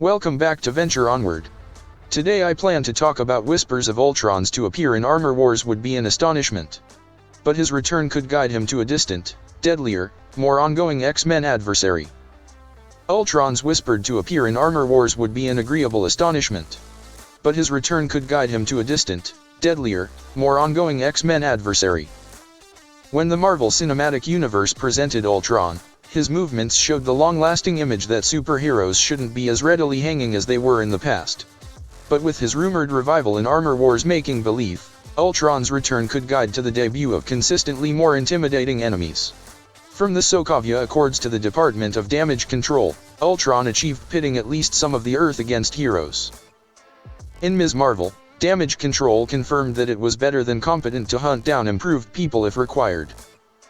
Welcome back to Venture Onward. Today I plan to talk about whispers of Ultron's to appear in Armor Wars would be an astonishment. But his return could guide him to a distant, deadlier, more ongoing X-Men adversary. Ultron's whispered to appear in Armor Wars would be an agreeable astonishment. But his return could guide him to a distant, deadlier, more ongoing X-Men adversary. When the Marvel Cinematic Universe presented Ultron, his movements showed the long-lasting image that superheroes shouldn't be as readily hanging as they were in the past. But with his rumored revival in Armor Wars making believe, Ultron's return could guide to the debut of consistently more intimidating enemies. From the Sokovia Accords to the Department of Damage Control, Ultron achieved pitting at least some of the Earth against heroes. In Ms. Marvel, Damage Control confirmed that it was better than competent to hunt down improved people if required.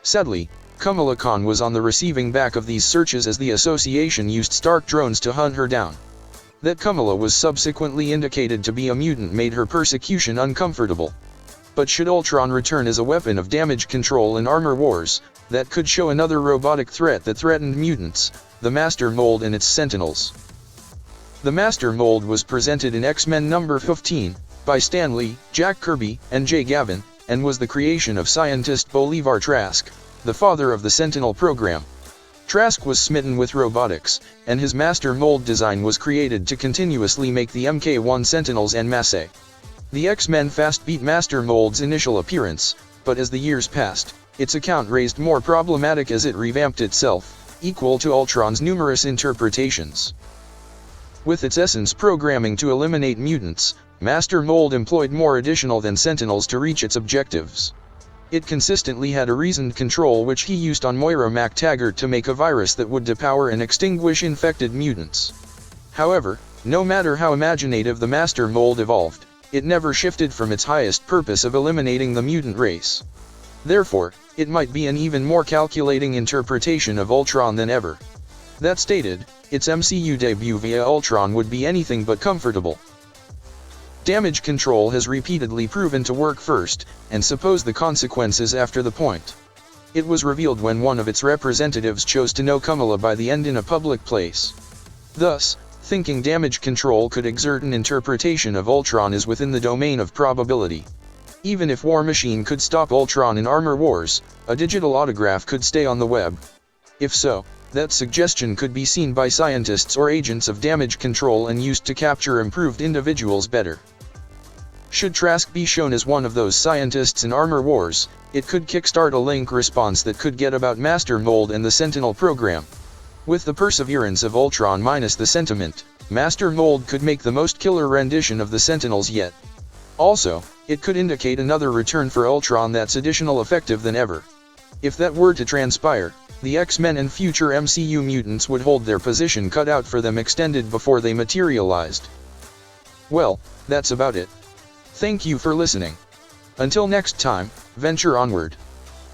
Sadly, Kamala Khan was on the receiving back of these searches as the association used Stark drones to hunt her down. That Kamala was subsequently indicated to be a mutant made her persecution uncomfortable. But should Ultron return as a weapon of damage control in Armor Wars, that could show another robotic threat that threatened mutants, the Master Mold and its Sentinels. The Master Mold was presented in X-Men number 15, by Stan Lee, Jack Kirby, and Jay Gavin, and was the creation of scientist Bolivar Trask, the father of the Sentinel program. Trask was smitten with robotics, and his Master Mold design was created to continuously make the Mk1 Sentinels en masse. The X-Men fast beat Master Mold's initial appearance, but as the years passed, its account raised more problematic as it revamped itself, equal to Ultron's numerous interpretations. With its essence programming to eliminate mutants, Master Mold employed more additional than Sentinels to reach its objectives. It consistently had a reasoned control which he used on Moira MacTaggert to make a virus that would depower and extinguish infected mutants. However, no matter how imaginative the Master Mold evolved, it never shifted from its highest purpose of eliminating the mutant race. Therefore, it might be an even more calculating interpretation of Ultron than ever. That stated, its MCU debut via Ultron would be anything but comfortable. Damage control has repeatedly proven to work first, and suppose the consequences after the point. It was revealed when one of its representatives chose to know Kamala by the end in a public place. Thus, thinking damage control could exert an interpretation of Ultron is within the domain of probability. Even if War Machine could stop Ultron in Armor Wars, a digital autograph could stay on the web. If so, that suggestion could be seen by scientists or agents of damage control and used to capture improved individuals better. Should Trask be shown as one of those scientists in Armor Wars, it could kickstart a link response that could get about Master Mold and the Sentinel program. With the perseverance of Ultron minus the sentiment, Master Mold could make the most killer rendition of the Sentinels yet. Also, it could indicate another return for Ultron that's additional effective than ever. If that were to transpire, the X-Men and future MCU mutants would hold their position cut out for them extended before they materialized. Well, that's about it. Thank you for listening. Until next time, venture onward.